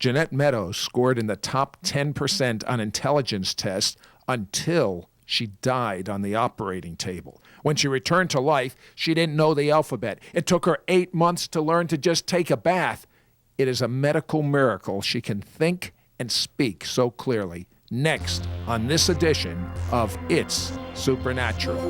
Jeannette Meadows scored in the top 10% on intelligence tests until she died on the operating table. When she returned to life, she didn't know the alphabet. It took her 8 months to learn to just take a bath. It is a medical miracle she can think and speak so clearly. Next on this edition of It's Supernatural.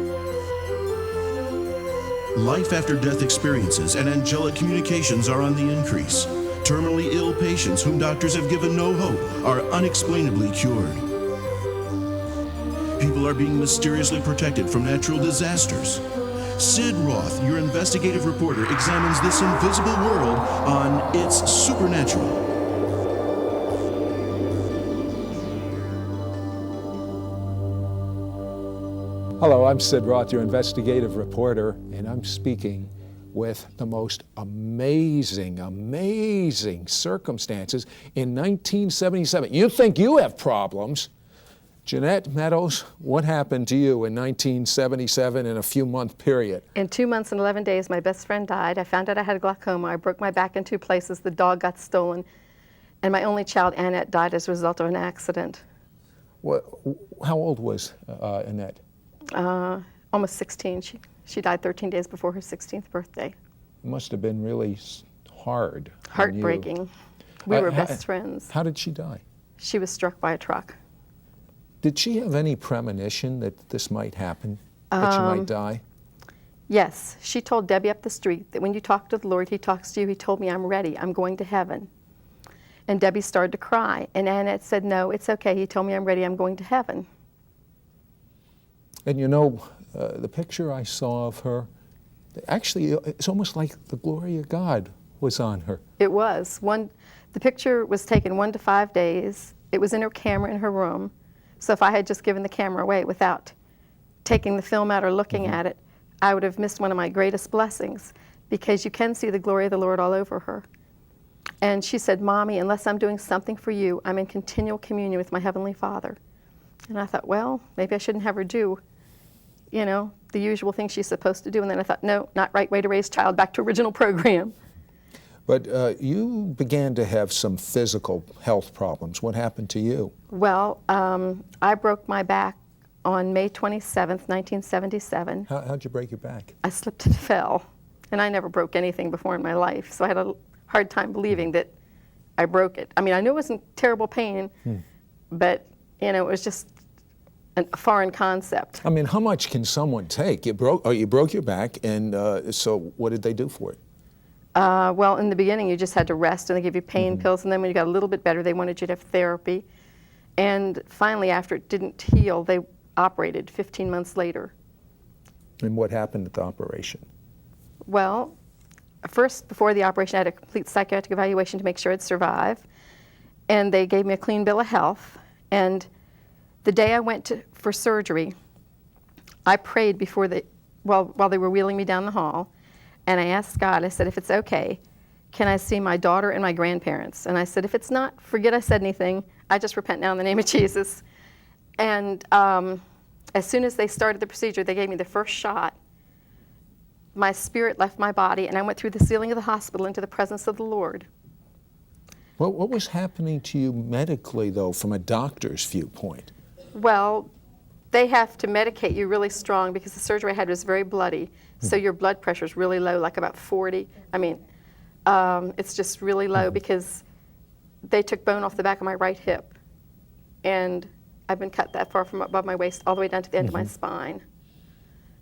Life after death experiences and angelic communications are on the increase. Terminally ill patients whom doctors have given no hope are unexplainably cured. People are being mysteriously protected from natural disasters. Sid Roth, your investigative reporter, examines this invisible world on It's Supernatural. Hello, I'm Sid Roth, your investigative reporter, and I'm speaking with the most amazing circumstances in 1977. You think you have problems. Jeannette Meadows, what happened to you in 1977 in a few-month period? In 2 months and 11 days, my best friend died. I found out I had glaucoma. I broke my back in 2 places. The dog got stolen. And my only child, Annette, died as a result of an accident. How old was Annette? Almost 16. She died 13 days before her 16th birthday. It must have been really hard. Heartbreaking. We were best friends. How did she die? She was struck by a truck. Did she have any premonition that this might happen, that she might die? Yes. She told Debbie up the street that when you talk to the Lord, He talks to you. He told me, I'm ready. I'm going to heaven. And Debbie started to cry. And Annette said, no, it's okay. He told me I'm ready. I'm going to heaven. And you know, the picture I saw of her, actually, it's almost like the glory of God was on her. It was. The picture was taken 1 to 5 days. It was in her camera in her room. So if I had just given the camera away without taking the film out or looking at it, I would have missed one of my greatest blessings, because you can see the glory of the Lord all over her. And she said, Mommy, unless I'm doing something for you, I'm in continual communion with my Heavenly Father. And I thought, well, maybe I shouldn't have her do, the usual thing she's supposed to do. And then I thought, no, not right way to raise child, back to original program. But you began to have some physical health problems. What happened to you? Well, I broke my back on May 27th, 1977. How'd you break your back? I slipped and fell. And I never broke anything before in my life, so I had a hard time believing that I broke it. I mean, I knew it wasn't terrible pain, but, it was just a foreign concept. I mean, how much can someone take? You broke your back, and so what did they do for it? Well, in the beginning, you just had to rest, and they give you pain pills, and then when you got a little bit better, they wanted you to have therapy. And finally, after it didn't heal, they operated 15 months later. And what happened at the operation? Well, first, before the operation, I had a complete psychiatric evaluation to make sure I'd survive. And they gave me a clean bill of health. And the day I went for surgery, I prayed while they were wheeling me down the hall. And I asked God, I said, if it's okay, can I see my daughter and my grandparents? And I said, if it's not, forget I said anything. I just repent now in the name of Jesus. And as soon as they started the procedure, they gave me the first shot. My spirit left my body, and I went through the ceiling of the hospital into the presence of the Lord. Well, what was happening to you medically, though, from a doctor's viewpoint? Well, they have to medicate you really strong because the surgery I had was very bloody. So your blood pressure is really low, like about 40. I mean, it's just really low because they took bone off the back of my right hip. And I've been cut that far from above my waist all the way down to the end of my spine.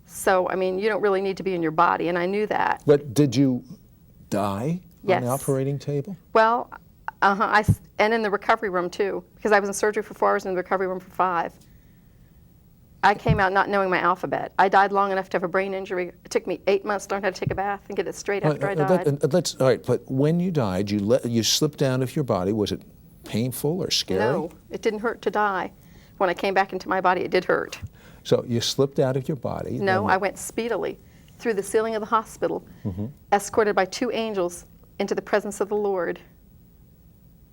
So, I mean, you don't really need to be in your body, and I knew that. But did you die Yes. on the operating table? Well, and in the recovery room, too, because I was in surgery for 4 hours and in the recovery room for 5. I came out not knowing my alphabet. I died long enough to have a brain injury. It took me 8 months to learn how to take a bath and get it straight after I died. All right, but when you died, you slipped out of your body. Was it painful or scary? No, it didn't hurt to die. When I came back into my body, it did hurt. So you slipped out of your body. No, I went speedily through the ceiling of the hospital, escorted by 2 angels into the presence of the Lord.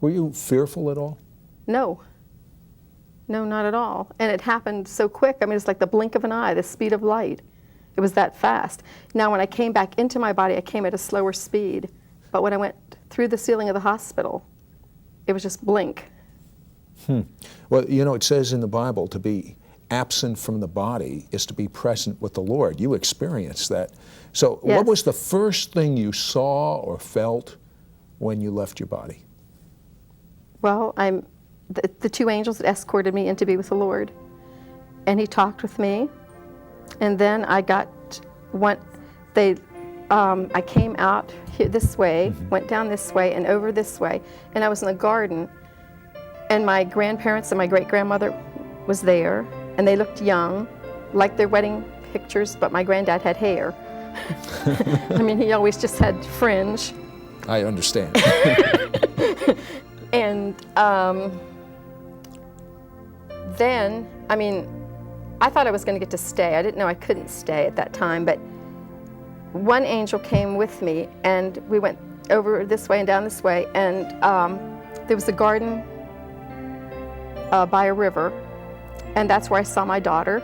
Were you fearful at all? No. No, not at all. And it happened so quick. I mean, it's like the blink of an eye, the speed of light. It was that fast. Now, when I came back into my body, I came at a slower speed. But when I went through the ceiling of the hospital, it was just blink. Well, you know, it says in the Bible to be absent from the body is to be present with the Lord. You experienced that. So Yes. what was the first thing you saw or felt when you left your body? Well, the two angels that escorted me in to be with the Lord. And he talked with me. And then I came out here this way, went down this way, and over this way. And I was in the garden. And my grandparents and my great-grandmother was there. And they looked young, like their wedding pictures, but my granddad had hair. I mean, he always just had fringe. I understand. And then, I mean, I thought I was going to get to stay. I didn't know I couldn't stay at that time, but one angel came with me, and we went over this way and down this way, and there was a garden by a river, and that's where I saw my daughter,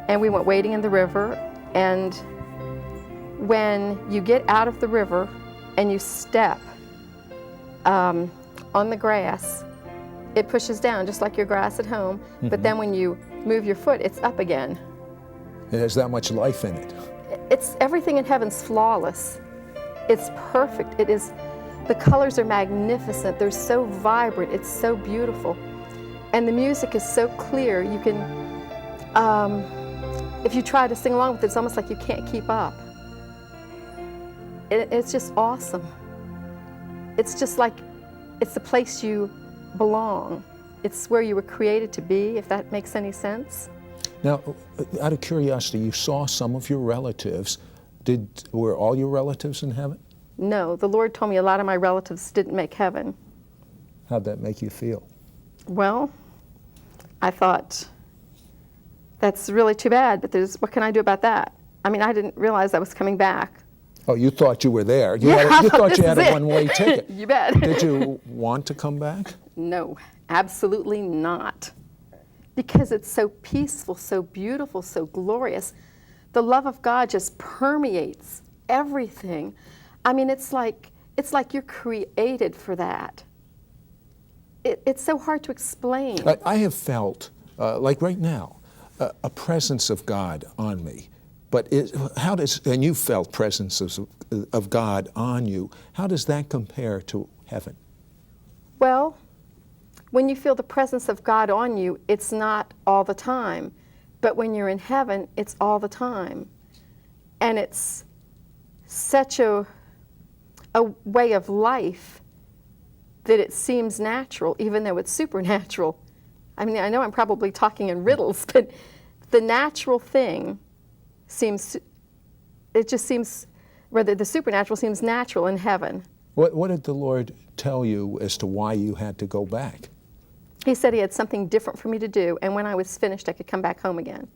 and we went wading in the river, and when you get out of the river and you step on the grass, it pushes down just like your grass at home, but then when you move your foot, it's up again. It has that much life in it. It's everything in heaven's flawless. It's perfect. It is, the colors are magnificent. They're so vibrant. It's so beautiful. And the music is so clear. You can, if you try to sing along with it, it's almost like you can't keep up. It's just awesome. It's just like, it's the place you belong. It's where you were created to be, if that makes any sense. Now, out of curiosity, you saw some of your relatives. Were all your relatives in heaven? No, the Lord told me a lot of my relatives didn't make heaven. How'd that make you feel? Well, I thought, that's really too bad, but what can I do about that? I mean, I didn't realize I was coming back. Oh, you thought you were there. You Yeah, thought you had this a is it. one-way ticket. You bet. Did you want to come back? No, absolutely not. Because it's so peaceful, so beautiful, so glorious. The love of God just permeates everything. I mean, it's like you're created for that. It's so hard to explain. I have felt, like right now, a presence of God on me. But and you felt presence of God on you. How does that compare to heaven? Well, when you feel the presence of God on you, it's not all the time. But when you're in heaven, it's all the time. And it's such a way of life that it seems natural, even though it's supernatural. I mean, I know I'm probably talking in riddles, but the natural thing the supernatural seems natural in heaven. What did the Lord tell you as to why you had to go back? He said he had something different for me to do, and when I was finished, I could come back home again.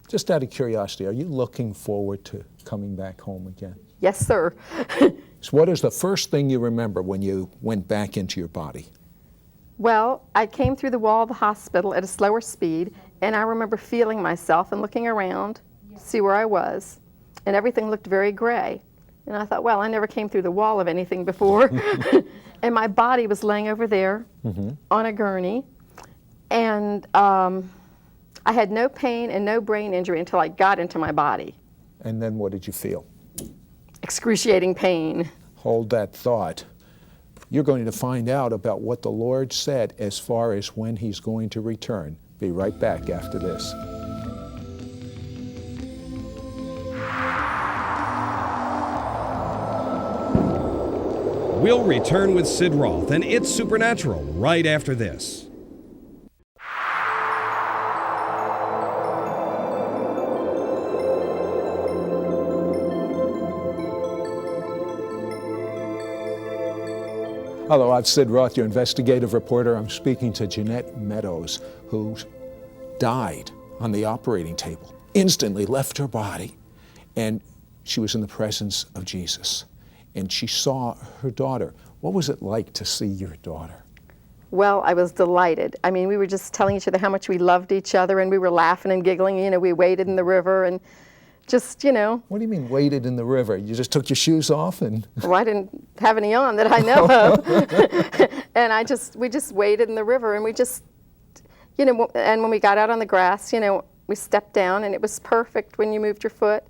Just out of curiosity, are you looking forward to coming back home again? Yes, sir. So what is the first thing you remember when you went back into your body? Well, I came through the wall of the hospital at a slower speed, and I remember feeling myself and looking around to see where I was, and everything looked very gray. And I thought, well, I never came through the wall of anything before. And my body was laying over there on a gurney, and I had no pain and no brain injury until I got into my body. And then what did you feel? Excruciating pain. Hold that thought. You're going to find out about what the Lord said as far as when He's going to return. Be right back after this. We'll return with Sid Roth and It's Supernatural right after this. Hello, I'm Sid Roth, your investigative reporter. I'm speaking to Jeannette Meadows, who died on the operating table, instantly left her body, and she was in the presence of Jesus. And she saw her daughter. What was it like to see your daughter? Well, I was delighted. I mean, we were just telling each other how much we loved each other, and we were laughing and giggling. You know, we waded in the river and Just, you know. What do you mean waded in the river? You just took your shoes off and... Well, I didn't have any on that I know of. And we just waded in the river, and we just, you know, and when we got out on the grass, you know, we stepped down, and it was perfect when you moved your foot.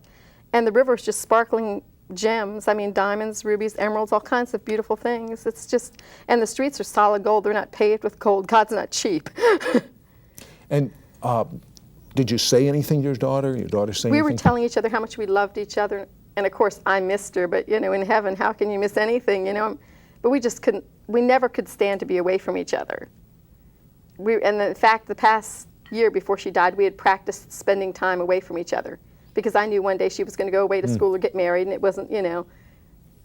And the river was just sparkling gems. I mean, diamonds, rubies, emeralds, all kinds of beautiful things. It's just, and the streets are solid gold. They're not paved with gold. God's not cheap. And did you say anything to your daughter? Your daughter say anything? We were telling each other how much we loved each other. And of course, I missed her, but you know, in heaven, how can you miss anything, you know? But we just couldn't, we never could stand to be away from each other. And in fact, the past year before she died, we had practiced spending time away from each other, because I knew one day she was going to go away to school or get married, and it wasn't, you know,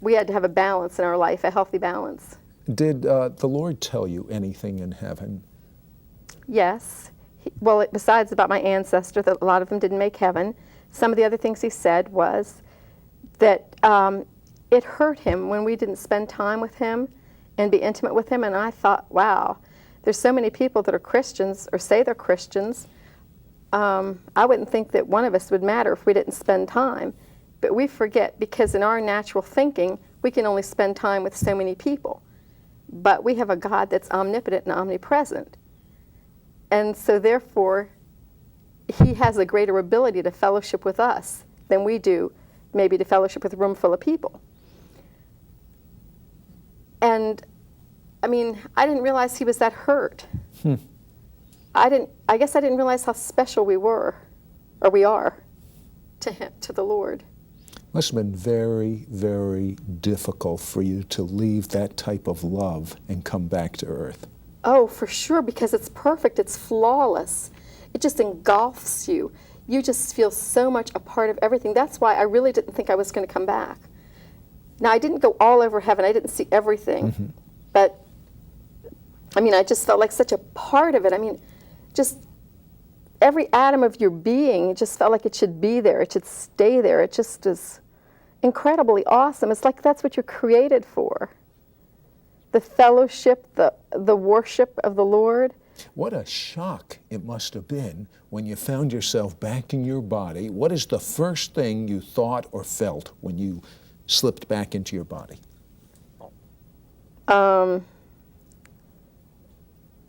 we had to have a balance in our life, a healthy balance. Did the Lord tell you anything in heaven? Yes. Well, besides about my ancestor, that a lot of them didn't make heaven, some of the other things he said was that it hurt him when we didn't spend time with him and be intimate with him. And I thought, wow, there's so many people that are Christians or say they're Christians. I wouldn't think that one of us would matter if we didn't spend time. But we forget, because in our natural thinking, we can only spend time with so many people. But we have a God that's omnipotent and omnipresent. And so therefore, he has a greater ability to fellowship with us than we do, maybe to fellowship with a room full of people. And I mean, I didn't realize he was that hurt. I guess I didn't realize how special we were, or we are, to him, to the Lord. Must have been very, very difficult for you to leave that type of love and come back to earth. Oh, for sure, because it's perfect, it's flawless. It just engulfs you. You just feel so much a part of everything. That's why I really didn't think I was going to come back. Now, I didn't go all over heaven. I didn't see everything. But, I mean, I just felt like such a part of it. I mean, just every atom of your being just felt like it should be there. It should stay there. It just is incredibly awesome. It's like that's what you're created for. The fellowship, the worship of the Lord. What a shock it must have been when you found yourself back in your body. What is the first thing you thought or felt when you slipped back into your body?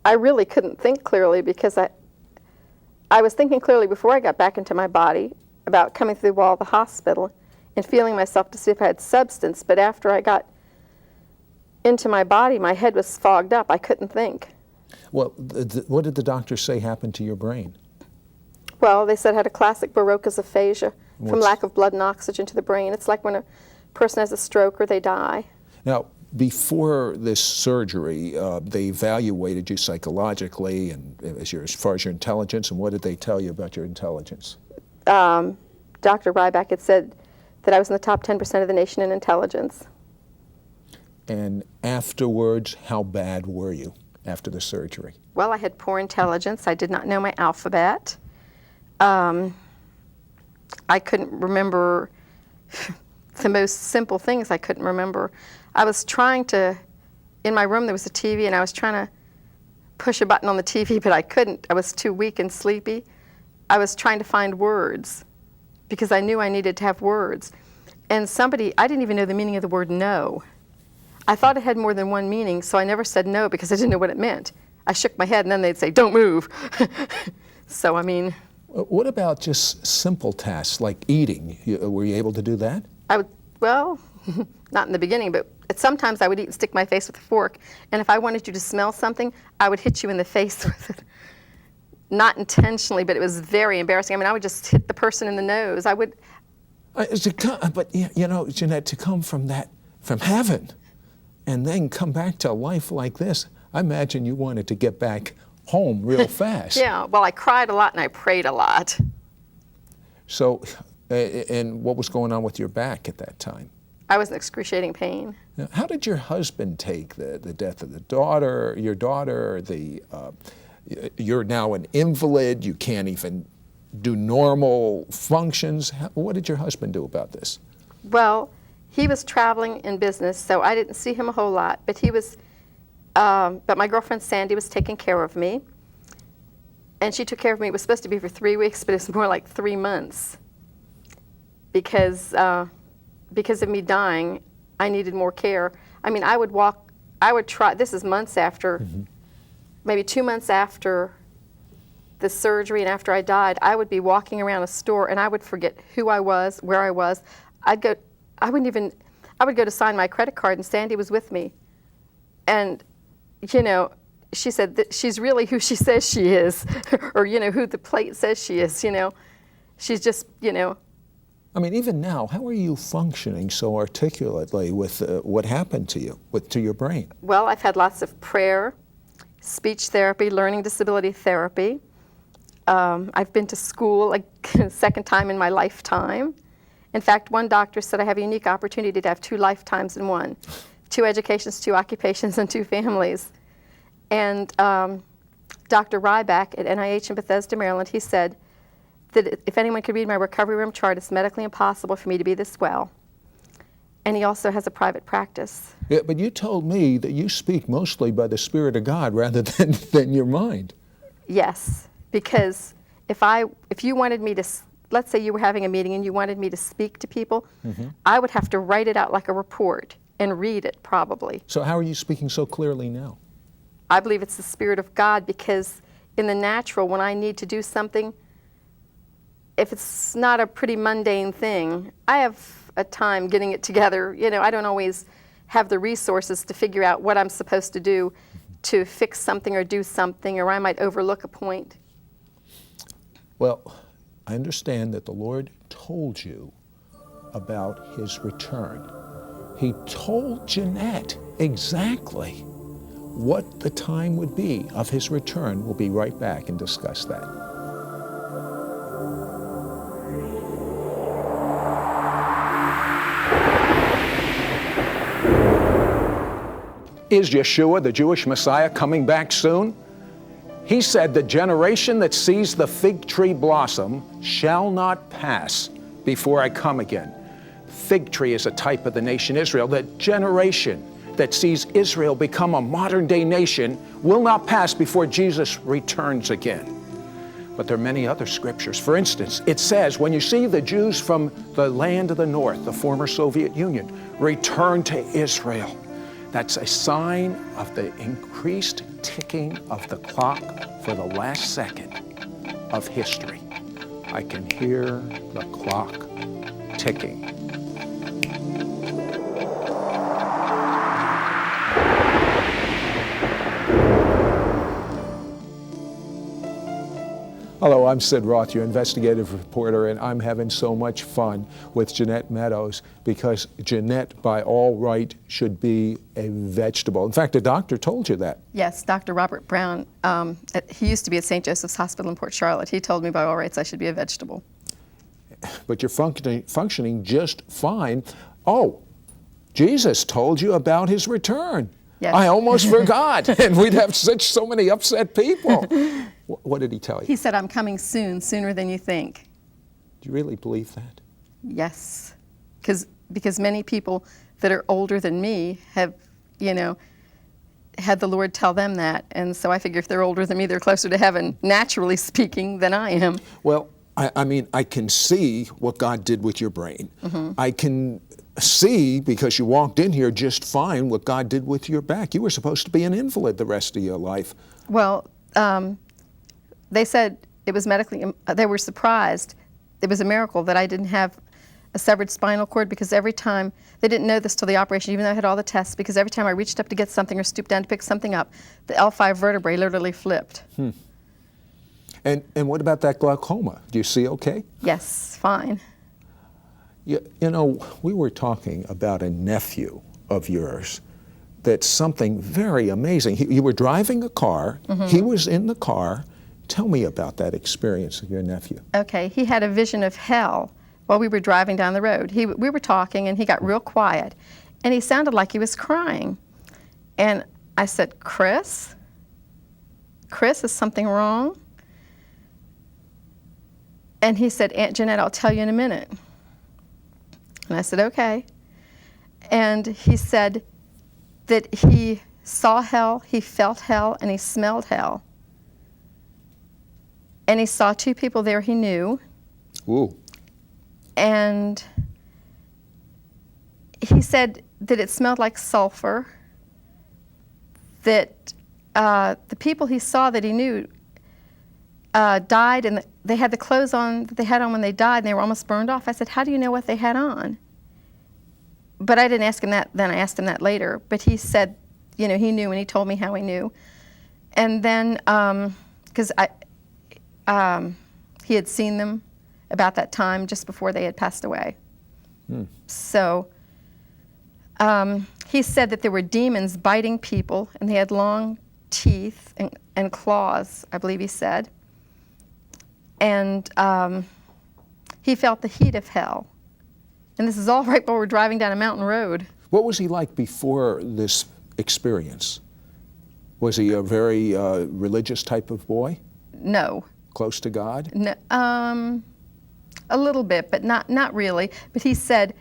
I really couldn't think clearly, because I was thinking clearly before I got back into my body about coming through the wall of the hospital and feeling myself to see if I had substance. But after I got into my body, my head was fogged up. I couldn't think. Well, what did the doctors say happened to your brain? Well, they said I had a classic Broca's aphasia from lack of blood and oxygen to the brain. It's like when a person has a stroke or they die. Now, before this surgery, they evaluated you psychologically and as far as your intelligence, and what did they tell you about your intelligence? Dr. Ryback had said that I was in the top 10% of the nation in intelligence. And afterwards, how bad were you after the surgery? Well, I had poor intelligence. I did not know my alphabet. I couldn't remember the most simple things. I couldn't remember. I was trying to, in my room there was a TV, and I was trying to push a button on the TV, but I couldn't. I was too weak and sleepy. I was trying to find words because I knew I needed to have words. And I didn't even know the meaning of the word no. I thought it had more than one meaning, so I never said no because I didn't know what it meant. I shook my head, and then they'd say, "Don't move." So, I mean... What about just simple tasks like eating? Were you able to do that? Well, not in the beginning, but sometimes I would eat and stick my face with a fork, and if I wanted you to smell something, I would hit you in the face with it. Not intentionally, but it was very embarrassing. I mean, I would just hit the person in the nose. I would... But, you know, Jeannette, to come from heaven, and then come back to a life like this, I imagine you wanted to get back home real fast. Yeah, well, I cried a lot and I prayed a lot. So, and what was going on with your back at that time? I was in excruciating pain. Now, how did your husband take the death of your daughter, you're now an invalid, you can't even do normal functions. What did your husband do about this? Well, he was traveling in business, so I didn't see him a whole lot, but but my girlfriend Sandy was taking care of me, and she took care of me. It was supposed to be for 3 weeks, but it was more like 3 months. because of me dying, I needed more care. I mean, I would try, this is months after, maybe 2 months after the surgery and after I died, I would be walking around a store and I would forget who I was, where I was. I would go to sign my credit card and Sandy was with me. And, you know, she said that she's really who she says she is, or, you know, who the plate says she is, you know. She's just, you know. I mean, even now, how are you functioning so articulately with what happened to you, to your brain? Well, I've had lots of prayer, speech therapy, learning disability therapy. I've been to school like second time in my lifetime. In fact, one doctor said I have a unique opportunity to have 2 lifetimes in one. 2 educations, 2 occupations, and 2 families. And Dr. Ryback at NIH in Bethesda, Maryland, he said that if anyone could read my recovery room chart, it's medically impossible for me to be this well. And he also has a private practice. Yeah, but you told me that you speak mostly by the Spirit of God rather than your mind. Yes, because if you wanted me to, let's say you were having a meeting and you wanted me to speak to people, I would have to write it out like a report and read it probably. So how are you speaking so clearly now? I believe it's the Spirit of God, because in the natural, when I need to do something, if it's not a pretty mundane thing, I have a time getting it together. You know, I don't always have the resources to figure out what I'm supposed to do to fix something or do something, or I might overlook a point. Well, I understand that the Lord told you about his return. He told Jeannette exactly what the time would be of his return. We'll be right back and discuss that. Is Yeshua, the Jewish Messiah, coming back soon? He said, the generation that sees the fig tree blossom shall not pass before I come again. Fig tree is a type of the nation Israel. The generation that sees Israel become a modern-day nation will not pass before Jesus returns again. But there are many other scriptures. For instance, it says, when you see the Jews from the land of the north, the former Soviet Union, return to Israel, that's a sign of the increased ticking of the clock for the last second of history. I can hear the clock ticking. Hello, I'm Sid Roth, your investigative reporter, and I'm having so much fun with Jeannette Meadows because Jeannette, by all right, should be a vegetable. In fact, the doctor told you that. Yes, Dr. Robert Brown, he used to be at St. Joseph's Hospital in Port Charlotte. He told me by all rights I should be a vegetable. But you're functioning just fine. Oh, Jesus told you about his return. Yes. I almost forgot, and we'd have so many upset people. What did he tell you? He said, I'm coming soon, sooner than you think. Do you really believe that? Yes, because many people that are older than me have, you know, had the Lord tell them that. And so I figure if they're older than me, they're closer to heaven, naturally speaking, than I am. Well, I mean, I can see what God did with your brain. I can see, because you walked in here just fine, what God did with your back. You were supposed to be an invalid the rest of your life. Well, they said it was medically, they were surprised. It was a miracle that I didn't have a severed spinal cord, because every time, they didn't know this till the operation, even though I had all the tests, because every time I reached up to get something or stooped down to pick something up, the L5 vertebrae literally flipped. And what about that glaucoma? Do you see okay? Yes, fine. You know, we were talking about a nephew of yours that's something very amazing. You were driving a car, he was in the car. Tell me about that experience of your nephew. Okay, he had a vision of hell while we were driving down the road. We were talking and he got real quiet and he sounded like he was crying. And I said, Chris, is something wrong? And he said, Aunt Jeannette, I'll tell you in a minute. And I said, okay. And he said that he saw hell, he felt hell, and he smelled hell. And he saw 2 people there he knew. Ooh. And he said that it smelled like sulfur, that the people he saw that he knew died, and they had the clothes on that they had on when they died, and they were almost burned off. I said, how do you know what they had on? But I didn't ask him that then. I asked him that later. But he said, he knew, and he told me how he knew. And then, because he had seen them about that time just before they had passed away. So he said that there were demons biting people, and they had long teeth and claws, I believe he said. And he felt the heat of hell. And this is all right while we're driving down a mountain road. What was he like before this experience? Was he a very religious type of boy? No. Close to God? No, a little bit, but not really. But he said,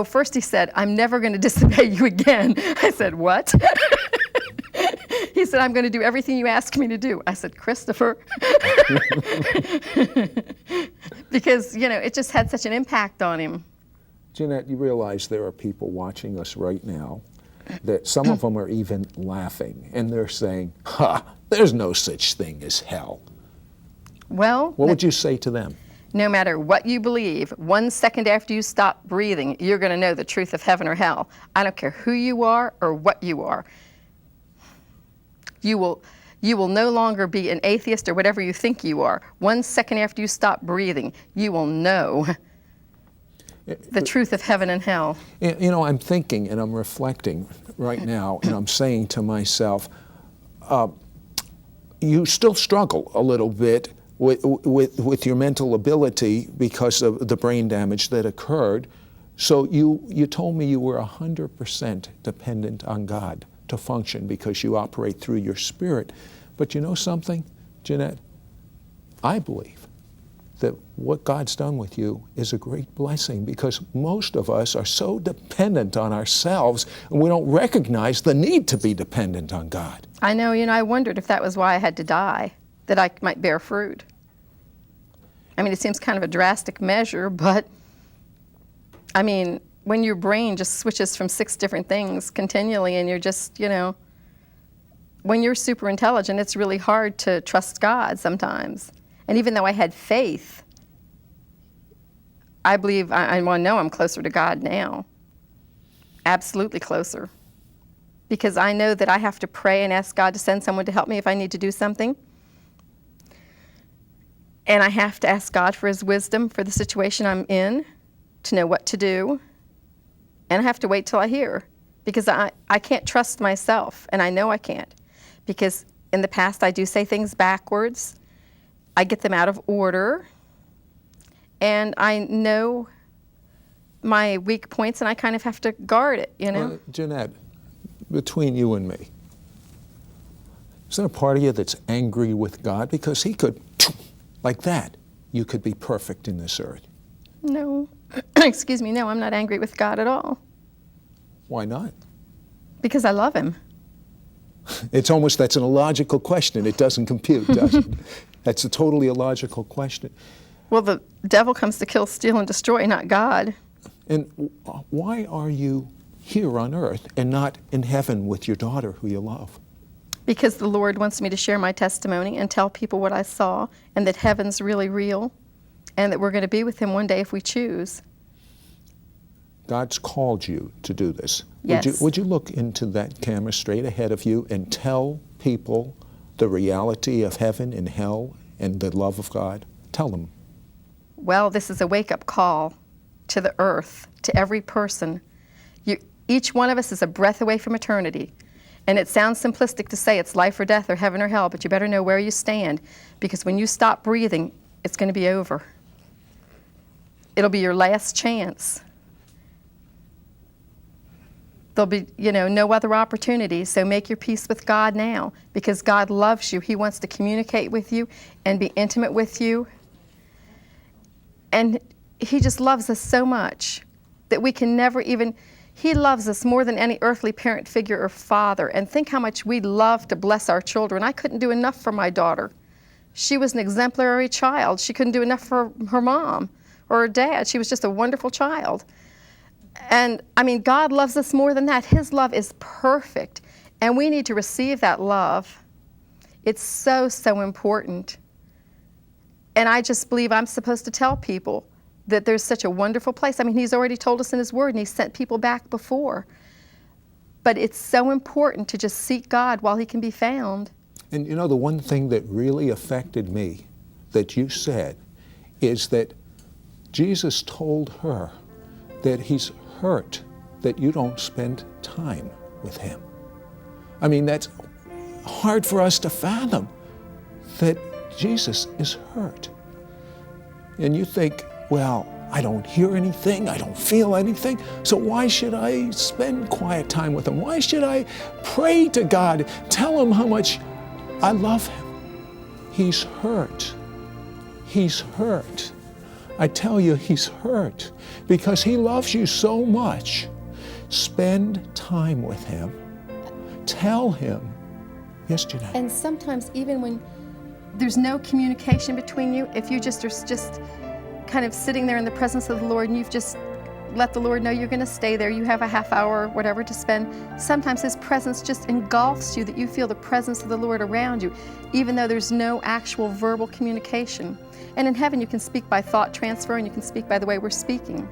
first he said, I'm never going to disobey you again. I said, what? He said, I'm going to do everything you ask me to do. I said, Christopher. Because, it just had such an impact on him. Jeannette, you realize there are people watching us right now that some of them are even laughing, and they're saying, there's no such thing as hell. Well, what would you say to them? No matter what you believe, 1 second after you stop breathing, you're going to know the truth of heaven or hell. I don't care who you are or what you are. You will no longer be an atheist or whatever you think you are. 1 second after you stop breathing, you will know the truth of heaven and hell. I'm thinking and I'm reflecting right now, and I'm saying to myself, you still struggle a little bit with your mental ability because of the brain damage that occurred. So you told me you were 100% dependent on God to function because you operate through your spirit. But you know something, Jeannette? I believe that what God's done with you is a great blessing, because most of us are so dependent on ourselves, and we don't recognize the need to be dependent on God. I know, I wondered if that was why I had to die, that I might bear fruit. I mean, it seems kind of a drastic measure, but I mean, when your brain just switches from 6 different things continually, and you're just, when you're super intelligent, it's really hard to trust God sometimes. And even though I had faith, I believe, I know I'm closer to God now. Absolutely closer. Because I know that I have to pray and ask God to send someone to help me if I need to do something. And I have to ask God for His wisdom for the situation I'm in, to know what to do. And I have to wait till I hear, because I can't trust myself, and I know I can't. Because in the past I do say things backwards. I get them out of order, and I know my weak points, and I kind of have to guard it, Well, Jeannette, between you and me, is there a part of you that's angry with God? Because He could, like that, you could be perfect in this earth. No. Excuse me, no, I'm not angry with God at all. Why not? Because I love Him. That's an illogical question. It doesn't compute, does it? That's a totally illogical question. Well, the devil comes to kill, steal, and destroy, not God. And why are you here on earth and not in heaven with your daughter who you love? Because the Lord wants me to share my testimony and tell people what I saw, and that heaven's really real, and that we're going to be with Him one day if we choose. God's called you to do this. Yes. Would you look into that camera straight ahead of you and tell people the reality of heaven and hell and the love of God? Tell them. Well, this is a wake-up call to the earth, to every person. Each one of us is a breath away from eternity. And it sounds simplistic to say it's life or death or heaven or hell, but you better know where you stand, because when you stop breathing, it's going to be over. It'll be your last chance. There'll be, no other opportunity, so make your peace with God now, because God loves you. He wants to communicate with you and be intimate with you. And He just loves us so much that we can never even, He loves us more than any earthly parent figure or father. And think how much we love to bless our children. I couldn't do enough for my daughter. She was an exemplary child. She couldn't do enough for her mom or her dad. She was just a wonderful child. And I mean, God loves us more than that. His love is perfect, and we need to receive that love. It's so, so important. And I just believe I'm supposed to tell people that there's such a wonderful place. I mean, he's already told us in his word, and he's sent people back before. But it's so important to just seek God while he can be found. And you know, the one thing that really affected me that you said is that Jesus told her that he's hurt that you don't spend time with him. I mean, that's hard for us to fathom, that Jesus is hurt. And you think, well, I don't hear anything, I don't feel anything, so why should I spend quiet time with him? Why should I pray to God, tell him how much I love him? He's hurt. He's hurt. I tell you, he's hurt because he loves you so much. Spend time with him. Tell him. Yes, Jeanette? And sometimes even when there's no communication between you, if you just are just kind of sitting there in the presence of the Lord and you've just let the Lord know you're going to stay there, you have a half hour or whatever to spend, sometimes his presence just engulfs you, that you feel the presence of the Lord around you, even though there's no actual verbal communication. And in heaven you can speak by thought transfer, and you can speak by the way we're speaking.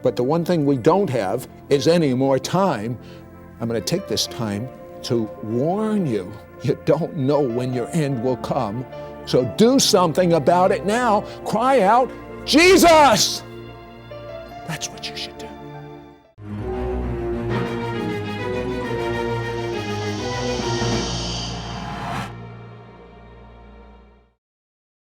But the one thing we don't have is any more time. I'm going to take this time to warn you. You don't know when your end will come. So do something about it now. Cry out, Jesus! That's what you should do.